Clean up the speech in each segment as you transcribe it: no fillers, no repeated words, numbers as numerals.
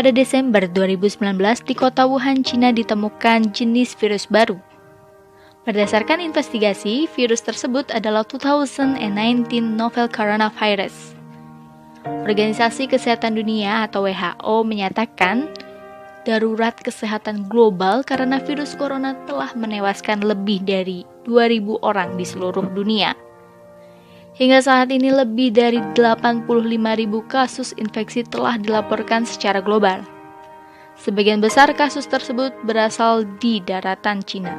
Pada Desember 2019 di kota Wuhan, Cina ditemukan jenis virus baru. Berdasarkan investigasi, virus tersebut adalah 2019 novel coronavirus. Organisasi Kesehatan Dunia atau WHO menyatakan darurat kesehatan global karena virus corona telah menewaskan lebih dari 2.000 orang di seluruh dunia. Hingga saat ini lebih dari 85.000 kasus infeksi telah dilaporkan secara global. Sebagian besar kasus tersebut berasal di daratan Cina.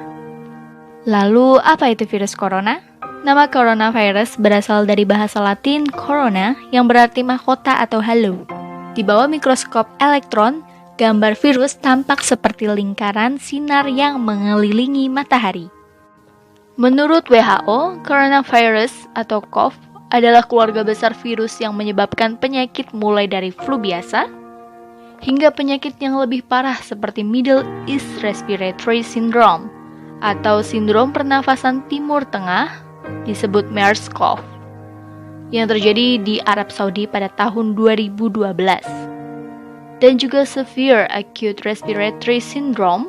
Lalu, apa itu virus corona? Nama coronavirus berasal dari bahasa Latin corona yang berarti mahkota atau halo. Di bawah mikroskop elektron, gambar virus tampak seperti lingkaran sinar yang mengelilingi matahari. Menurut WHO, coronavirus atau COV adalah keluarga besar virus yang menyebabkan penyakit mulai dari flu biasa hingga penyakit yang lebih parah seperti Middle East Respiratory Syndrome atau sindrom pernafasan Timur Tengah disebut MERS-CoV yang terjadi di Arab Saudi pada tahun 2012. Dan juga Severe Acute Respiratory Syndrome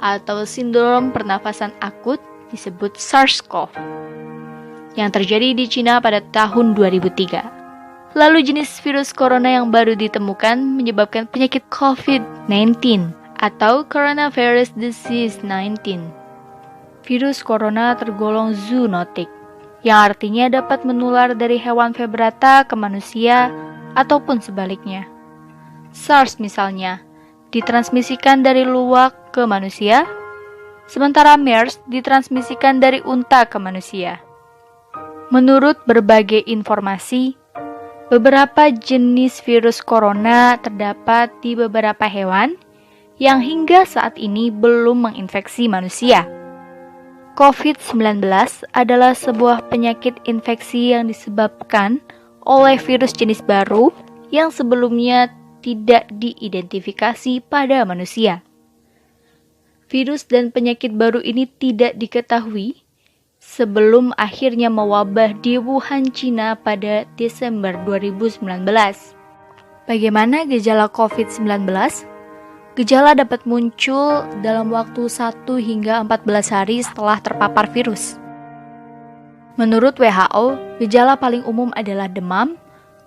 atau sindrom pernafasan akut disebut SARS-CoV yang terjadi di Cina pada tahun 2003. Lalu jenis virus corona yang baru ditemukan menyebabkan penyakit COVID-19 atau Coronavirus Disease 19. Virus corona tergolong zoonotik, yang artinya dapat menular dari hewan vertebrata ke manusia ataupun sebaliknya. SARS misalnya, ditransmisikan dari luwak ke manusia, sementara MERS ditransmisikan dari unta ke manusia. Menurut berbagai informasi, beberapa jenis virus corona terdapat di beberapa hewan yang hingga saat ini belum menginfeksi manusia. COVID-19 adalah sebuah penyakit infeksi yang disebabkan oleh virus jenis baru yang sebelumnya tidak diidentifikasi pada manusia. Virus dan penyakit baru ini tidak diketahui sebelum akhirnya mewabah di Wuhan, Cina pada Desember 2019. Bagaimana gejala COVID-19? Gejala dapat muncul dalam waktu 1 hingga 14 hari setelah terpapar virus. Menurut WHO, gejala paling umum adalah demam,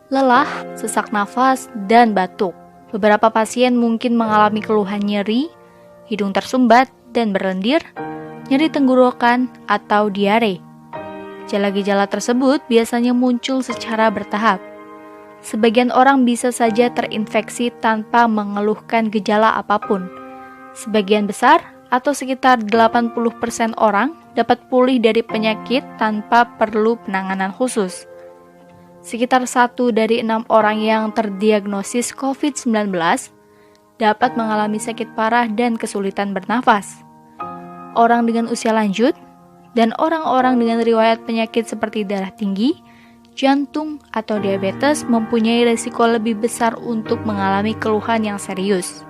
lelah, sesak nafas, dan batuk. Beberapa pasien mungkin mengalami keluhan nyeri, hidung tersumbat dan berlendir, nyeri tenggorokan, atau diare. Gejala-gejala tersebut biasanya muncul secara bertahap. Sebagian orang bisa saja terinfeksi tanpa mengeluhkan gejala apapun. Sebagian besar, atau sekitar 80% orang, dapat pulih dari penyakit tanpa perlu penanganan khusus. Sekitar 1 dari 6 orang yang terdiagnosis COVID-19 dapat mengalami sakit parah dan kesulitan bernafas. Orang dengan usia lanjut dan orang-orang dengan riwayat penyakit seperti darah tinggi, jantung, atau diabetes mempunyai risiko lebih besar untuk mengalami keluhan yang serius.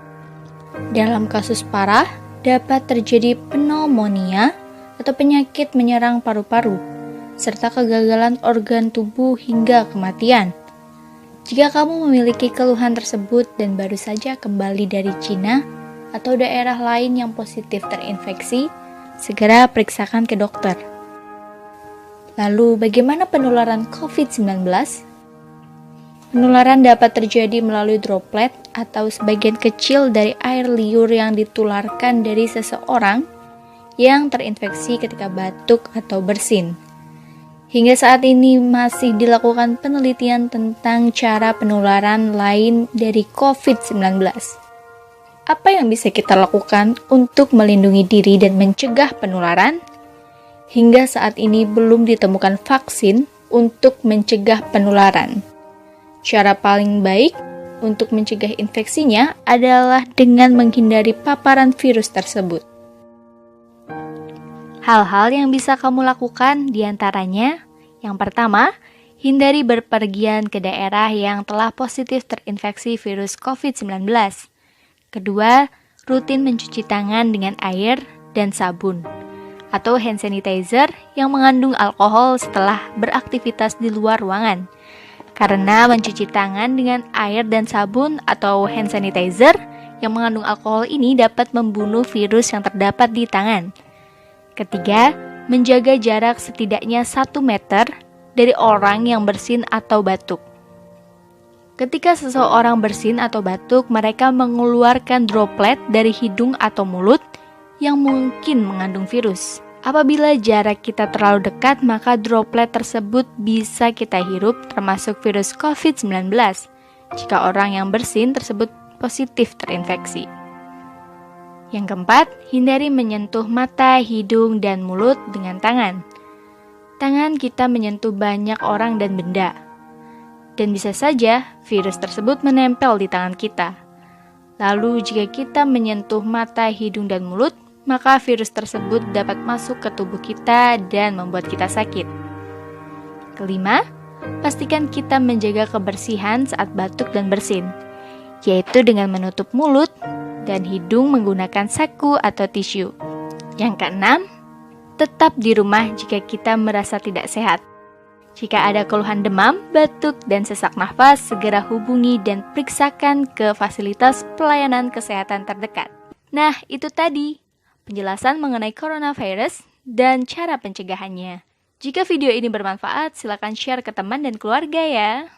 Dalam kasus parah, dapat terjadi pneumonia atau penyakit menyerang paru-paru, serta kegagalan organ tubuh hingga kematian. Jika kamu memiliki keluhan tersebut dan baru saja kembali dari Cina atau daerah lain yang positif terinfeksi, segera periksakan ke dokter. Lalu, bagaimana penularan COVID-19? Penularan dapat terjadi melalui droplet atau sebagian kecil dari air liur yang ditularkan dari seseorang yang terinfeksi ketika batuk atau bersin. Hingga saat ini masih dilakukan penelitian tentang cara penularan lain dari COVID-19. Apa yang bisa kita lakukan untuk melindungi diri dan mencegah penularan? Hingga saat ini belum ditemukan vaksin untuk mencegah penularan. Cara paling baik untuk mencegah infeksinya adalah dengan menghindari paparan virus tersebut. Hal-hal yang bisa kamu lakukan diantaranya, yang pertama, hindari berpergian ke daerah yang telah positif terinfeksi virus COVID-19. Kedua, rutin mencuci tangan dengan air dan sabun, atau hand sanitizer yang mengandung alkohol setelah beraktivitas di luar ruangan. Karena mencuci tangan dengan air dan sabun atau hand sanitizer yang mengandung alkohol ini dapat membunuh virus yang terdapat di tangan. Ketiga, menjaga jarak setidaknya 1 meter dari orang yang bersin atau batuk. Ketika seseorang bersin atau batuk, mereka mengeluarkan droplet dari hidung atau mulut yang mungkin mengandung virus. Apabila jarak kita terlalu dekat, maka droplet tersebut bisa kita hirup, termasuk virus COVID-19, jika orang yang bersin tersebut positif terinfeksi. Yang keempat, hindari menyentuh mata, hidung, dan mulut dengan tangan. Tangan kita menyentuh banyak orang dan benda, dan bisa saja virus tersebut menempel di tangan kita. Lalu jika kita menyentuh mata, hidung, dan mulut, maka virus tersebut dapat masuk ke tubuh kita dan membuat kita sakit. Kelima, pastikan kita menjaga kebersihan saat batuk dan bersin, yaitu dengan menutup mulut dan hidung menggunakan saku atau tisu. Yang keenam, tetap di rumah jika kita merasa tidak sehat. Jika ada keluhan demam, batuk, dan sesak nafas, segera hubungi dan periksakan ke fasilitas pelayanan kesehatan terdekat. Nah, itu tadi penjelasan mengenai coronavirus dan cara pencegahannya. Jika video ini bermanfaat, silakan share ke teman dan keluarga ya.